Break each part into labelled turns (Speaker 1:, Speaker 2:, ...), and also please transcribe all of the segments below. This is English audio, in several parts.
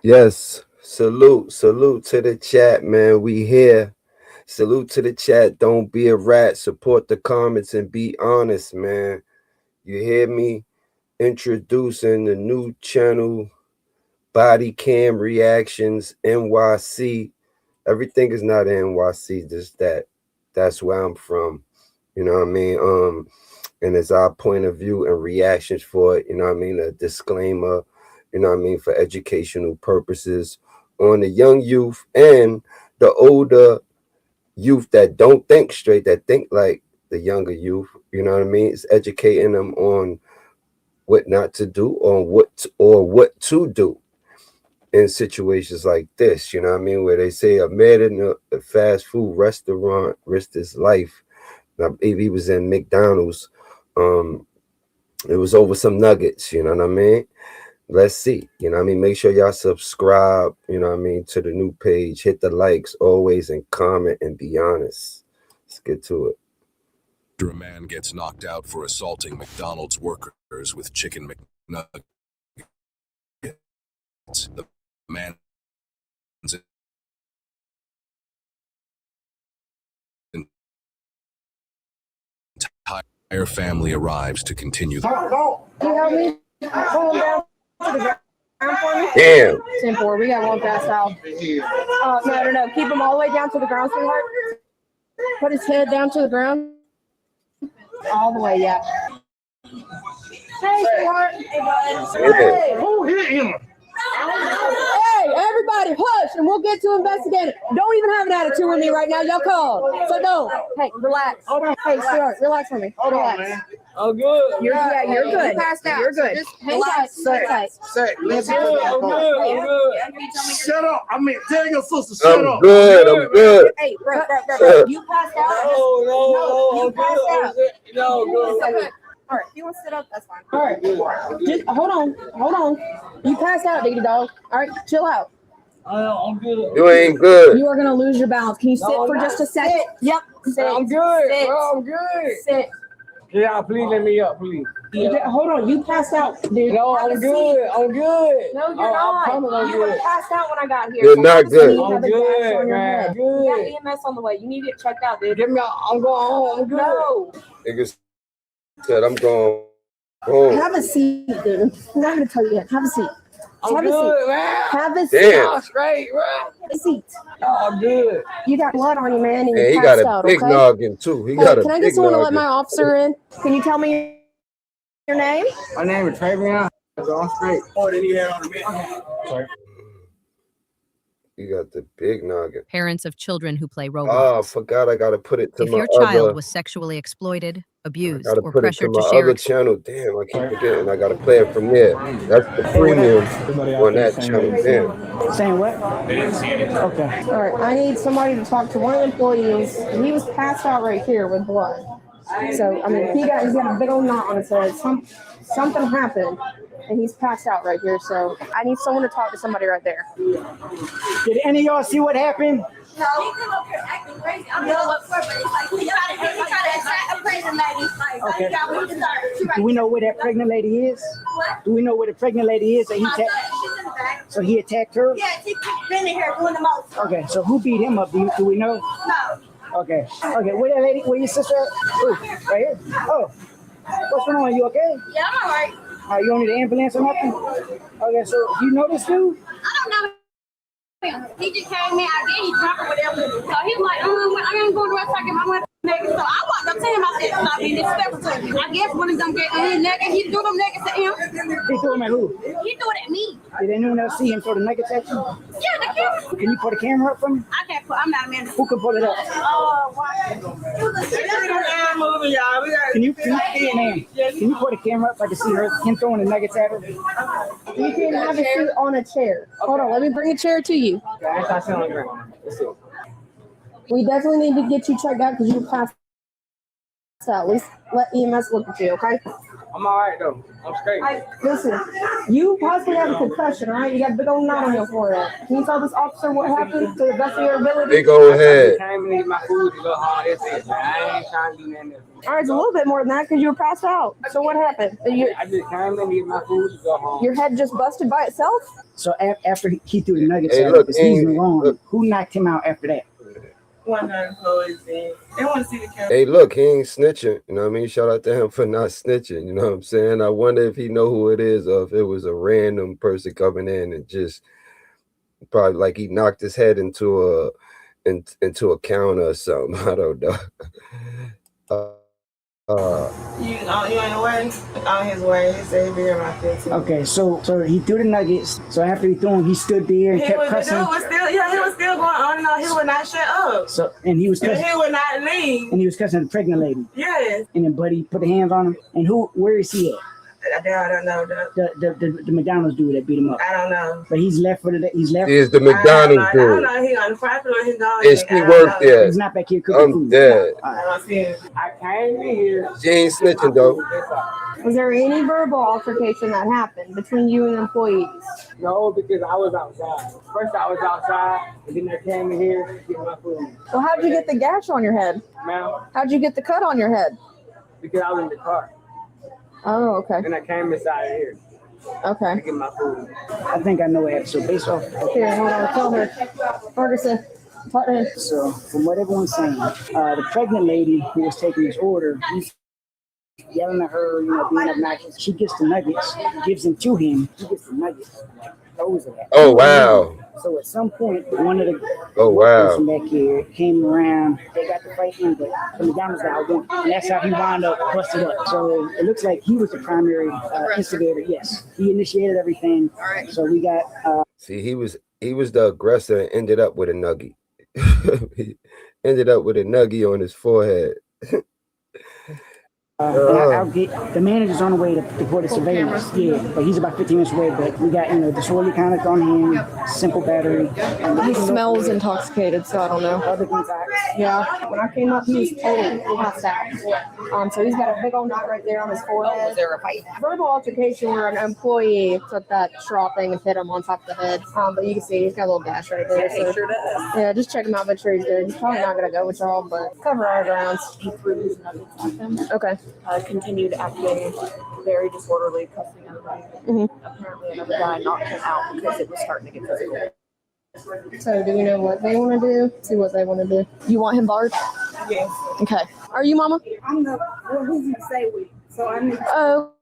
Speaker 1: Yes. Salute to the chat, man. We here. Salute to the chat. Don't be a rat. Support the comments and be honest, man. You hear me? Introducing the new channel, Bodycam Reactions NYC. Everything is not NYC, just that's where I'm from. You know what I mean? And it's our point of view and reactions for it, you know what I mean? A disclaimer, you know what I mean, for educational purposes on the young youth and the older youth that don't think straight, that think like the younger youth, you know what I mean? It's educating them on what not to do or what to do in situations like this, you know what I mean? Where they say a man in a fast food restaurant risked his life. I believe he was in McDonald's. It was over some nuggets, you know what I mean? Let's see, you know what I mean? Make sure y'all subscribe, you know what I mean, to the new page. Hit the likes always and comment and be honest. Let's get to it.
Speaker 2: After a man gets knocked out for assaulting McDonald's workers with chicken McNuggets, the man's entire family arrives to continue the...
Speaker 3: Can you help me pull him down to the ground for me?
Speaker 1: Damn.
Speaker 3: 10-4, we got one passed out. No. Keep him all the way down to the ground, sweetheart. Put his head down to the ground. All the way, yeah. Hey, sweetheart. Hey, bud. Hey.
Speaker 4: Who hit him?
Speaker 3: Hey, everybody, hush, and we'll get to investigating. Don't even have an attitude with me right now. Y'all call. So no. Hey, relax. Hey, sweetheart, relax for me. Relax.
Speaker 4: Man. I'm good.
Speaker 3: You're good.
Speaker 5: You passed out.
Speaker 3: You're good.
Speaker 5: So just
Speaker 3: Hang tight. Hang tight.
Speaker 4: Let's go. I'm good. Shut up. I mean, tell your sister shut
Speaker 1: I'm
Speaker 4: up.
Speaker 1: good.
Speaker 3: Hey, bro. You passed out.
Speaker 4: No,
Speaker 3: You passed out.
Speaker 4: No.
Speaker 3: All right, if you want to sit up, that's fine. All right, just hold on. You passed out, diggity dog. All right, chill out.
Speaker 4: I'm good.
Speaker 1: You ain't good.
Speaker 3: You are gonna lose your balance. Can you sit for just a second? Yep. Sit.
Speaker 4: I'm good.
Speaker 3: Sit.
Speaker 4: Bro, I'm good.
Speaker 3: Sit.
Speaker 4: Yeah, please let me up, please.
Speaker 3: Hold on, you passed out, dude.
Speaker 4: No, I'm good. I'm good.
Speaker 3: No, you're not.
Speaker 4: I promise I'm
Speaker 3: You were
Speaker 4: good.
Speaker 3: passed out when I got here.
Speaker 1: You're not good.
Speaker 3: You have a gash on your
Speaker 4: man.
Speaker 3: head. You got EMS on the way. You need to get checked out, dude.
Speaker 4: Get me out. I'm going home. I'm good.
Speaker 3: No.
Speaker 1: Niggas said I'm going home.
Speaker 3: Have a seat, dude. I'm not gonna tell you yet. Have a seat.
Speaker 4: I'm
Speaker 3: Have a
Speaker 4: good,
Speaker 3: seat.
Speaker 4: man.
Speaker 3: Have a seat.
Speaker 1: Damn.
Speaker 4: I'm straight, bro.
Speaker 3: Have a seat.
Speaker 4: I'm good.
Speaker 3: You got blood on you, man, and
Speaker 1: Yeah,
Speaker 3: you
Speaker 1: he
Speaker 3: passed
Speaker 1: got a
Speaker 3: out,
Speaker 1: big
Speaker 3: okay?
Speaker 1: noggin too. He
Speaker 3: Hey,
Speaker 1: got a
Speaker 3: can I
Speaker 1: big
Speaker 3: get someone to let
Speaker 1: noggin.
Speaker 3: my officer in? Can you tell me your name?
Speaker 4: My name is Travion. I'm straight. Oh, then he had on the man. Sorry.
Speaker 1: You got the big noggin.
Speaker 6: Parents of children who play Roblox.
Speaker 1: Oh, I forgot I gotta put it to
Speaker 6: If
Speaker 1: my
Speaker 6: your child
Speaker 1: other.
Speaker 6: was sexually exploited, abused,
Speaker 1: Gotta
Speaker 6: or
Speaker 1: put it to
Speaker 6: pressured
Speaker 1: my
Speaker 6: to share
Speaker 1: other channel. Damn, I keep forgetting. I gotta play it from there. That's the premium on that channel. Damn.
Speaker 7: Saying what? They didn't see anything. Okay.
Speaker 3: All right, I need somebody to talk to one of the employees. He was passed out right here with blood. So, I mean, he's got a big old knot on his head. Something happened, and he's passed out right here. So, I need someone to talk to somebody right there.
Speaker 7: Did any of y'all see what happened?
Speaker 5: No, he came up here acting crazy. I don't know what for, but it's like he tried to attack a pregnant lady. Like,
Speaker 7: Okay.
Speaker 5: he got what he deserved.
Speaker 7: Do we know where that pregnant lady is?
Speaker 5: What?
Speaker 7: Do we know where the pregnant lady is? That he
Speaker 5: My son,
Speaker 7: attacked?
Speaker 5: she's in the back.
Speaker 7: So he attacked her?
Speaker 5: Yeah, she's been in here doing the most.
Speaker 7: Okay, so who beat him up? Do we know?
Speaker 5: No.
Speaker 7: Okay. Okay, where that lady, where your sister at? Oh, right here. Oh, what's going on? You okay?
Speaker 5: Yeah, I'm all right.
Speaker 7: Are you on the ambulance or nothing? Okay, so you know this dude?
Speaker 5: I don't know him. He just came in, I guess he drunk or whatever. So he was like, I ain't going to rest like my naked. So I walked up to him, I said, stop being disrespectful to him. I guess one of them get his naked, he threw them naked to him.
Speaker 7: He threw him at who?
Speaker 5: He threw it at me.
Speaker 7: Did anyone else see him throw the nuggets at you?
Speaker 5: Yeah, the camera.
Speaker 7: Can you put a camera up for me?
Speaker 5: I can't put, I'm not a man.
Speaker 7: Who can pull it up?
Speaker 5: Oh, why? It was a
Speaker 7: Can you put a camera up so I can see him throwing the nuggets at her?
Speaker 3: You can have a seat on a chair. Hold on, let me bring a chair to you. We definitely need to get you checked out because you passed out. At least let EMS look at you, okay?
Speaker 7: I'm all right though. I'm straight.
Speaker 3: Listen, you possibly have a concussion, all right? You got a big old knot on your forehead. Can you tell this officer what happened to the best of your ability?
Speaker 1: Big old head.
Speaker 7: I came and eat my food to go home. That's it, man. I ain't trying to do nothing else.
Speaker 3: All right, it's a little bit more than that because you were passed out. So what happened?
Speaker 7: I just came and eat my food to go home.
Speaker 3: Your head just busted by itself?
Speaker 7: So after he threw the nuggets
Speaker 1: Hey,
Speaker 7: at
Speaker 1: look,
Speaker 7: the season wrong,
Speaker 1: look.
Speaker 7: who knocked him out after that?
Speaker 8: One of the employees did. They want to see the camera.
Speaker 1: Hey, look, he ain't snitching. You know what I mean? Shout out to him for not snitching. You know what I'm saying? I wonder if he know who it is or if it was a random person coming in and just probably like he knocked his head into a counter or something. I don't know.
Speaker 8: You on the way? On his way. He said he'd be here about 15.
Speaker 7: Okay, so he threw the nuggets. So after he threw them, he stood there and kept cussing.
Speaker 8: He was still going on and on. He would not shut up.
Speaker 7: So and he was cussing.
Speaker 8: He would not leave.
Speaker 7: And he was cussing the pregnant lady.
Speaker 8: Yes.
Speaker 7: And then Buddy put the hands on him. And where is he at?
Speaker 8: I don't know.
Speaker 7: The McDonald's dude that beat him up.
Speaker 8: I don't know.
Speaker 7: But he's left for the He's left.
Speaker 1: He's the McDonald's
Speaker 8: I
Speaker 1: dude.
Speaker 8: don't know. He on the property or he's gone.
Speaker 1: Is he worked there?
Speaker 7: He's not back here cooking
Speaker 1: I'm
Speaker 7: food.
Speaker 1: dead.
Speaker 8: I don't see him. I came in here.
Speaker 1: She ain't snitching though.
Speaker 3: Was there any verbal altercation that happened between you and the employees?
Speaker 7: No, because I was outside. First I was outside, and then I came in here to get my food.
Speaker 3: So how'd you get the gash on your head?
Speaker 7: Ma'am,
Speaker 3: How'd you get the cut on your head?
Speaker 7: because I was in the car.
Speaker 3: Oh, okay.
Speaker 7: And I came inside here
Speaker 3: Okay.
Speaker 7: to get my food. I think I know it. So based off
Speaker 3: Here, hold on. Tell her. Ferguson. Talk to him.
Speaker 7: So from what everyone's saying, the pregnant lady who was taking his order, he's yelling at her, being obnoxious. She gets the nuggets, gives them to him. He gets the nuggets, throws it at her.
Speaker 1: Oh wow.
Speaker 7: So at some point, one of the
Speaker 1: wow.
Speaker 7: back here came around. They got the fight in, but the McDonald's guy won, and that's how he wound up busted up. So it looks like he was the primary instigator. Yes, he initiated everything. All right. So we got.
Speaker 1: See, he was the aggressor and ended up with a nuggie. He ended up with a nuggie on his forehead.
Speaker 7: I'll get the manager's on the way to put the surveillance. Yeah, but he's about 15 minutes away. But we got disorderly conduct on him, simple battery.
Speaker 3: He smells intoxicated, so I don't know.
Speaker 7: Other contacts.
Speaker 3: Yeah. When I came up, he was totally passed out. So he's got a big old knot right there on his forehead. Was there a fight? Verbal altercation where an employee took that straw thing and hit him on top of the head. But you can see he's got a little gash right there. So, yeah, just check him out, make sure he's good. He's probably not gonna go with y'all, but cover our grounds.
Speaker 9: He threw his nuggets at them.
Speaker 3: Okay.
Speaker 9: Continued acting very disorderly, cussing everybody. Apparently another guy knocked him out because it was starting to get physical.
Speaker 3: So do we know what they want to do? See what they want to do. You want him barred?
Speaker 9: Yes.
Speaker 3: Okay. Are you, Mama?
Speaker 9: I'm the who's he say with? So I need.
Speaker 3: Oh.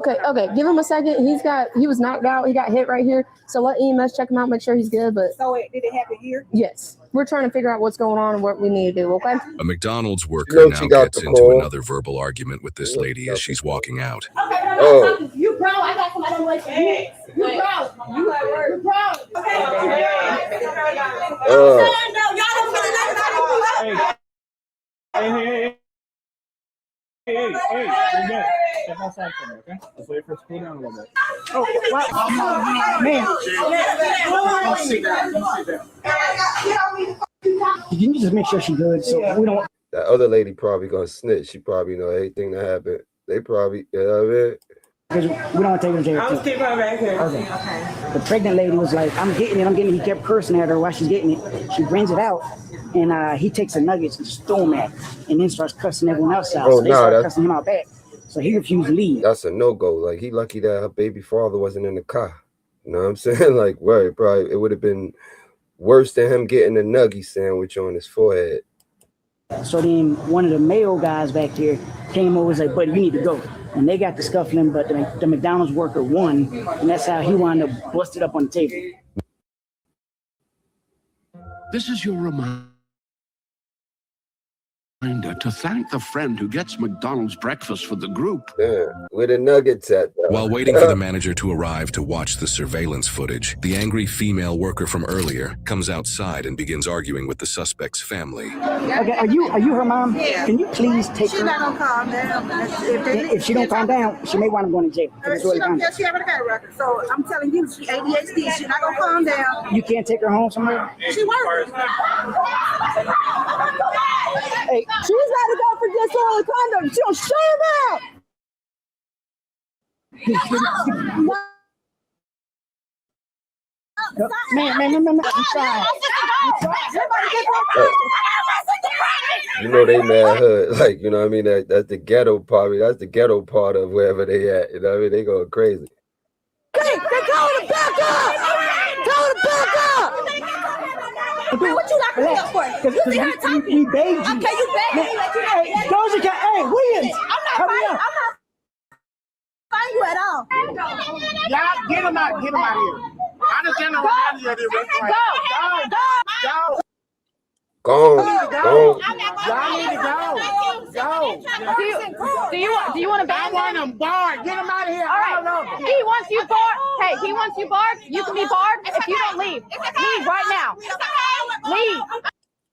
Speaker 3: Okay. Give him a second. He was knocked out. He got hit right here. So let EMS check him out, make sure he's good. But
Speaker 9: so did it happen here?
Speaker 3: Yes. We're trying to figure out what's going on and what we need to do, okay?
Speaker 2: A McDonald's worker now gets into another verbal argument with this lady as she's walking out.
Speaker 5: Oh. You proud? I got somebody on the way. You proud? You at work? You proud?
Speaker 10: Hey, step outside for me, okay? Let's wait for it to cool down a little bit.
Speaker 7: Oh, man. You can just make sure she's good, so we don't.
Speaker 1: That other lady probably gonna snitch. She probably know everything that happened. They probably, you know what I mean?
Speaker 7: Because we don't want to take her to jail.
Speaker 8: I'll keep her back here.
Speaker 7: Okay. The pregnant lady was like, I'm getting it. He kept cursing at her while she's getting it. She brings it out, and he takes the nuggets and just throw them at her, and then starts cussing everyone else out. So they start cussing him out back. So he refused to leave.
Speaker 1: That's a no-go. Like, he lucky that her baby father wasn't in the car. You know what I'm saying? Like, word, probably, it would have been worse than him getting a nuggie sandwich on his forehead.
Speaker 7: So then one of the male guys back there came over and was like, buddy, you need to go. And they got the scuffling, but the McDonald's worker won, and that's how he wound up busted up on the table.
Speaker 11: This is your reminder to thank the friend who gets McDonald's breakfast for the group.
Speaker 1: Yeah, where the nuggets at?
Speaker 2: While waiting for the manager to arrive to watch the surveillance footage, the angry female worker from earlier comes outside and begins arguing with the suspect's family.
Speaker 7: Okay, are you her mom? Yeah. Can you please take her?
Speaker 8: She's not gonna calm down.
Speaker 7: If she don't calm down, she may wind up going to jail.
Speaker 8: She already got a record. So I'm telling you, she ADHD. She's not gonna calm down.
Speaker 7: You can't take her home somewhere?
Speaker 8: She works.
Speaker 3: Hey, she's got to go for disorderly conduct. She'll shut him out.
Speaker 7: Man. I'm sorry.
Speaker 1: You know they mad hood, like, you know what I mean? That's the ghetto part. That's the ghetto part of wherever they at. You know what I mean? They going crazy.
Speaker 8: They told him back up! Told him back up! Man, what you locking me up for? You see her talking?
Speaker 7: We begged you.
Speaker 8: Okay, you begged me.
Speaker 7: Doja Cat, hey, Williams!
Speaker 8: I'm not fighting you at all.
Speaker 4: Y'all get him out here. I just can't remind you of this.
Speaker 1: Go.
Speaker 4: Y'all need to go.
Speaker 9: Do you want to ban
Speaker 4: I want him barred. Get him out of here.
Speaker 9: All right. He wants you barred. Hey, he wants you barred. You can be barred if you don't leave. Leave right now. Leave.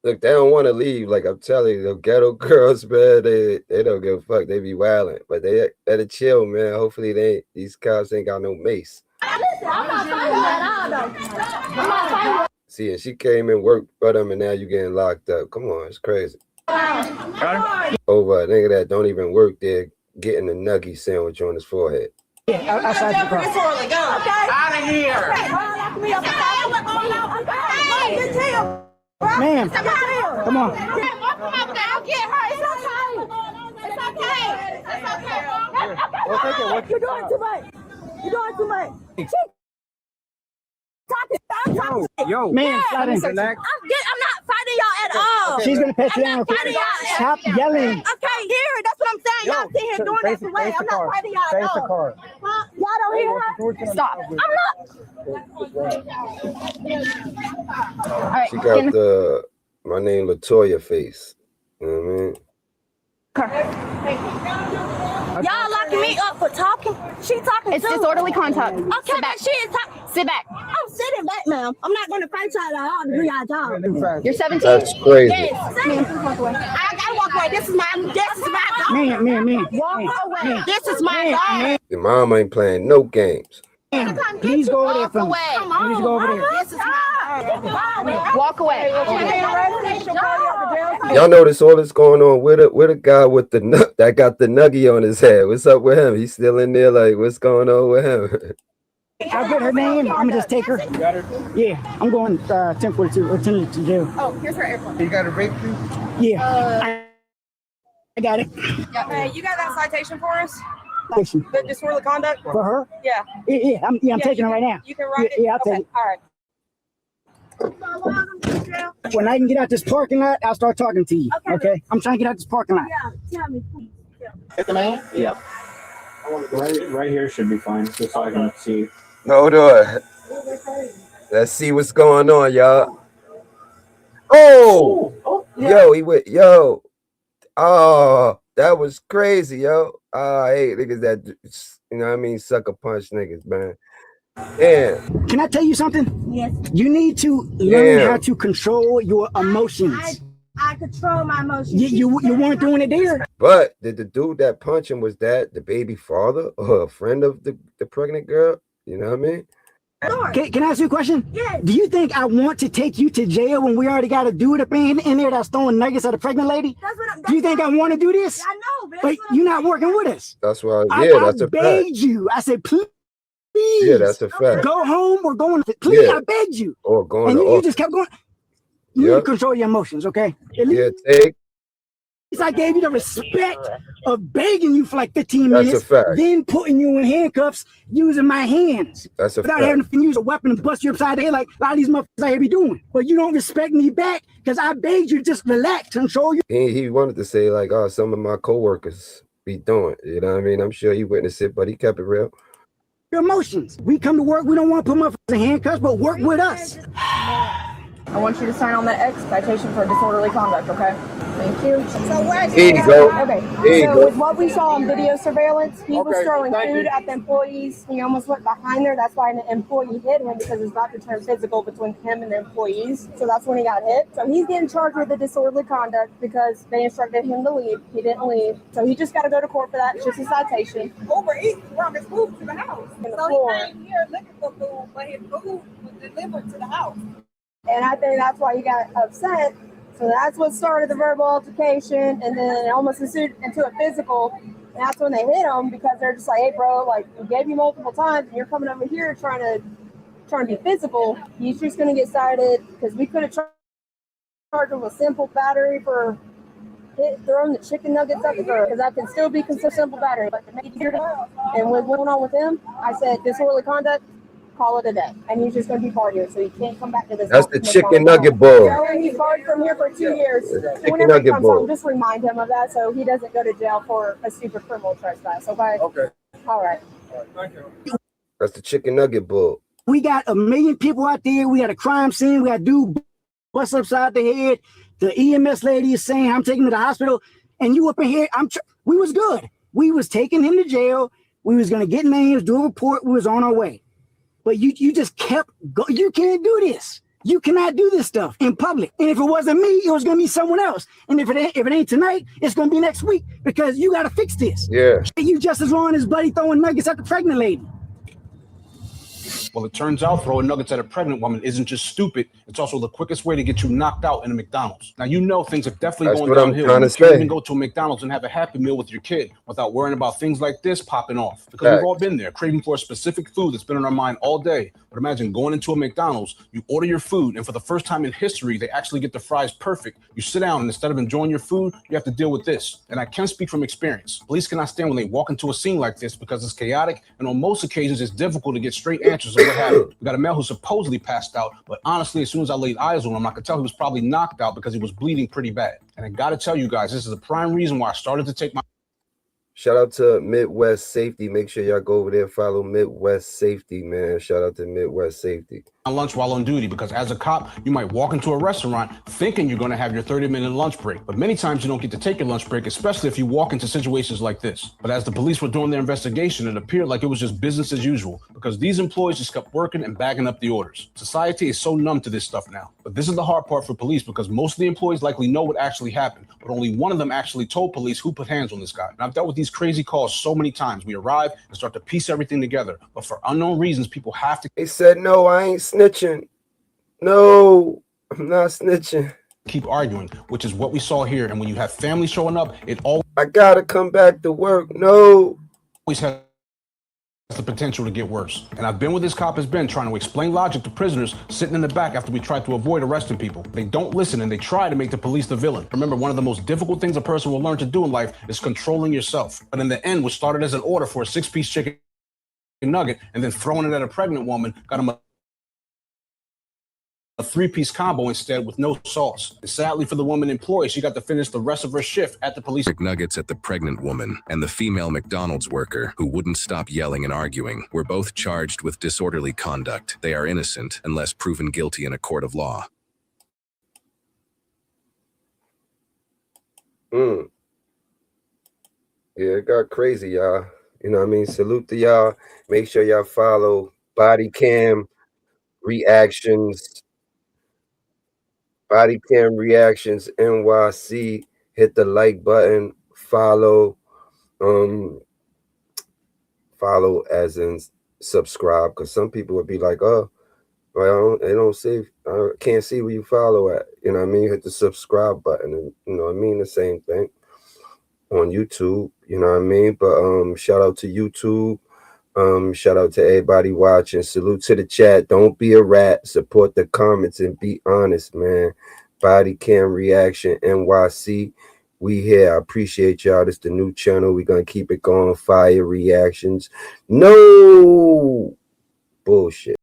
Speaker 1: Look, they don't want to leave. Like I'm telling you, the ghetto girls, man, they don't give a fuck. They be wilding, but they better chill, man. Hopefully these cops ain't got no mace.
Speaker 8: Listen, I'm not fighting you at all, though. I'm not fighting you.
Speaker 1: See, and she came and worked for them, and now you getting locked up. Come on, it's crazy. Over a nigga that don't even work there, getting a nugget sandwich on his forehead.
Speaker 7: Yeah, outside the car.
Speaker 4: Out of here.
Speaker 7: Man, come on.
Speaker 8: You're doing too much. You're doing too much.
Speaker 7: Yo, man,
Speaker 8: I'm not fighting y'all at all.
Speaker 7: She's gonna pat you down. Stop yelling.
Speaker 8: Okay, here, that's what I'm saying. Y'all sit here doing that way. I'm not fighting y'all at all. Y'all don't hear her? Stop. I'm not.
Speaker 1: She got my name Latoya face. You know what I mean?
Speaker 8: Y'all locking me up for talking? She talking
Speaker 9: It's
Speaker 8: too.
Speaker 9: disorderly conduct.
Speaker 8: Okay, but she is talking.
Speaker 9: Sit back.
Speaker 8: I'm sitting back, ma'am. I'm not going to fight y'all at all to do y'all job.
Speaker 9: You're 17.
Speaker 1: That's crazy.
Speaker 8: Yes. Walk away. I gotta walk away. This is my dog.
Speaker 7: Man.
Speaker 8: Walk away. This is my dog.
Speaker 1: Your mom ain't playing no games.
Speaker 7: Please go over there for me. Please go over there.
Speaker 8: This is my dog.
Speaker 9: Walk away.
Speaker 1: Y'all notice all this going on with a guy with the that got the nugget on his head. What's up with him? He's still in there. Like, what's going on with him?
Speaker 7: I'll get her name. I'm gonna just take her.
Speaker 10: You got her?
Speaker 7: Yeah, I'm going 1042 or 10 to jail.
Speaker 9: Oh, here's her airport.
Speaker 10: You got a rape too?
Speaker 7: Yeah, I got it.
Speaker 3: Hey, you got that citation for us?
Speaker 7: Citation.
Speaker 3: The disorderly conduct?
Speaker 7: For her?
Speaker 3: Yeah.
Speaker 7: Yeah, I'm taking her right now.
Speaker 3: You can write it?
Speaker 7: Yeah, I'll take it.
Speaker 3: All right.
Speaker 7: When I can get out this parking lot, I'll start talking to you. Okay? I'm trying to get out this parking lot.
Speaker 8: Yeah, tell me, please.
Speaker 10: Hit the man? Yeah. Right here should be fine, just so I can see.
Speaker 1: Hold on. Let's see what's going on, y'all. Oh, yo, he went, yo. Oh, that was crazy, yo. I hate niggas that, you know what I mean, sucker punch niggas, man. Yeah.
Speaker 7: Can I tell you something?
Speaker 8: Yes.
Speaker 7: You need to learn how to control your emotions.
Speaker 8: I control my emotions.
Speaker 7: You weren't doing it there.
Speaker 1: But did the dude that punched him, was that the baby father or a friend of the pregnant girl? You know what I mean?
Speaker 7: Can I ask you a question?
Speaker 8: Yes.
Speaker 7: Do you think I want to take you to jail when we already got a dude up in there that's throwing nuggets at a pregnant lady? Do you think I want to do this?
Speaker 8: I know,
Speaker 7: but you're not working with us.
Speaker 1: That's why, yeah, that's a fact.
Speaker 7: I begged you. I said, please.
Speaker 1: Yeah, that's a fact.
Speaker 7: Go home or go on. Please,
Speaker 1: Yeah.
Speaker 7: I begged you.
Speaker 1: Or going
Speaker 7: And
Speaker 1: to
Speaker 7: you just kept going. You need to control your emotions, okay? At
Speaker 1: Yeah,
Speaker 7: least I gave you the respect of begging you for like 15
Speaker 1: That's
Speaker 7: minutes,
Speaker 1: a fact.
Speaker 7: then putting you in handcuffs using my hands.
Speaker 1: That's a
Speaker 7: without
Speaker 1: fact.
Speaker 7: having to use a weapon and bust you upside the head like a lot of these motherfuckers out here be doing. But you don't respect me back because I begged you to just relax, control you.
Speaker 1: He wanted to say like, oh, some of my coworkers be doing, you know what I mean? I'm sure he witnessed it, but he kept it real.
Speaker 7: Your emotions. We come to work, we don't want to put motherfuckers in handcuffs, but work with us.
Speaker 9: I want you to sign on that X citation for disorderly conduct, okay? Thank you.
Speaker 3: So where's
Speaker 1: There you go.
Speaker 3: Okay.
Speaker 1: There you
Speaker 3: So
Speaker 1: go.
Speaker 3: with what we saw on video surveillance, he was
Speaker 10: Okay,
Speaker 3: throwing
Speaker 10: thank
Speaker 3: food
Speaker 10: you.
Speaker 3: at the employees. He almost went behind there. That's why an employee hit him because it's about to turn physical between him and the employees. So that's when he got hit. So he's getting charged with the disorderly conduct because they instructed him to leave. He didn't leave. So he just got to go to court for that. It's just a citation.
Speaker 12: Overeat from his food to the house.
Speaker 3: And the
Speaker 12: So
Speaker 3: floor.
Speaker 12: he came here looking for food, but his food was delivered to the house.
Speaker 3: And I think that's why he got upset. So that's what started the verbal altercation, and then it almost ensued into a physical. And that's when they hit him because they're just like, hey, bro, like, we gave you multiple times and you're coming over here trying to be physical. He's just going to get cited because we could have charged him with simple battery for throwing the chicken nuggets up the girl, because that can still be considered simple battery. But to make it easier, and what's going on with him, I said, disorderly conduct, call it a day. And he's just going to be barred here, so he can't come back to this.
Speaker 1: That's the chicken nugget ball.
Speaker 3: So he's barred from here for 2 years.
Speaker 1: Chicken nugget ball.
Speaker 3: Just remind him of that so he doesn't go to jail for a stupid criminal trespass. Okay?
Speaker 1: Okay.
Speaker 3: All right.
Speaker 4: Thank you.
Speaker 1: That's the chicken nugget ball.
Speaker 7: We got 1 million people out there. We got a crime scene. We got dude bust upside the head. The EMS lady is saying, I'm taking him to the hospital. And you up in here, we was good. We was taking him to jail. We was going to get names, do a report. We was on our way. But you just kept going. You can't do this. You cannot do this stuff in public. And if it wasn't me, it was going to be someone else. And if it ain't tonight, it's going to be next week because you got to fix this.
Speaker 1: Yeah.
Speaker 7: You just as long as Buddy throwing nuggets at the pregnant lady.
Speaker 13: Well, it turns out throwing nuggets at a pregnant woman isn't just stupid. It's also the quickest way to get you knocked out in a McDonald's. Now, you know things are definitely going downhill. You can't even go to a McDonald's and have a Happy Meal with your kid without worrying about things like this popping off. Because we've all been there, craving for a specific food that's been on our mind all day. But imagine going into a McDonald's, you order your food, and for the first time in history, they actually get the fries perfect. You sit down, and instead of enjoying your food, you have to deal with this. And I can speak from experience. Police cannot stand when they walk into a scene like this because it's chaotic, and on most occasions, it's difficult to get straight answers of what happened. We got a male who supposedly passed out, but honestly, as soon as I laid eyes on him, I could tell he was probably knocked out because he was bleeding pretty bad. And I gotta tell you guys, this is the prime reason why I started to take my...
Speaker 1: Shout out to Midwest Safety. Make sure y'all go over there and follow Midwest Safety, man. Shout out to Midwest Safety.
Speaker 13: Lunch while on duty, because as a cop, you might walk into a restaurant thinking you're going to have your 30-minute lunch break. But many times you don't get to take your lunch break, especially if you walk into situations like this. But as the police were doing their investigation, it appeared like it was just business as usual because these employees just kept working and bagging up the orders. Society is so numb to this stuff now. But this is the hard part for police because most of the employees likely know what actually happened, but only one of them actually told police who put hands on this guy. And I've dealt with these crazy calls so many times. We arrive and start to piece everything together. But for unknown reasons, people have to...
Speaker 1: They said, no, I ain't snitching. No, I'm not snitching.
Speaker 13: Keep arguing, which is what we saw here. And when you have family showing up, it always...
Speaker 1: I gotta come back to work. No.
Speaker 13: Always has the potential to get worse. And I've been where this cop has been trying to explain logic to prisoners sitting in the back after we tried to avoid arresting people. They don't listen and they try to make the police the villain. Remember, one of the most difficult things a person will learn to do in life is controlling yourself. But in the end, what started as an order for a 6-piece chicken nugget and then throwing it at a pregnant woman got him a 3-piece combo instead with no sauce. And sadly for the woman employee, she got to finish the rest of her shift at the police.
Speaker 2: McNuggets at the pregnant woman and the female McDonald's worker who wouldn't stop yelling and arguing were both charged with disorderly conduct. They are innocent unless proven guilty in a court of law.
Speaker 1: Yeah, it got crazy, y'all. You know what I mean? Salute to y'all. Make sure y'all follow Bodycam Reactions. Bodycam Reactions NYC. Hit the like button. Follow. Follow as in subscribe. Because some people would be like, oh, well, they don't see. I can't see where you follow at. You know what I mean? Hit the subscribe button. And you know what I mean? The same thing on YouTube. You know what I mean? But shout out to YouTube. Shout out to everybody watching. Salute to the chat. Don't be a rat. Support the comments and be honest, man. Bodycam Reaction NYC. We here. I appreciate y'all. This is the new channel. We're gonna keep it going. Fire reactions. No bullshit.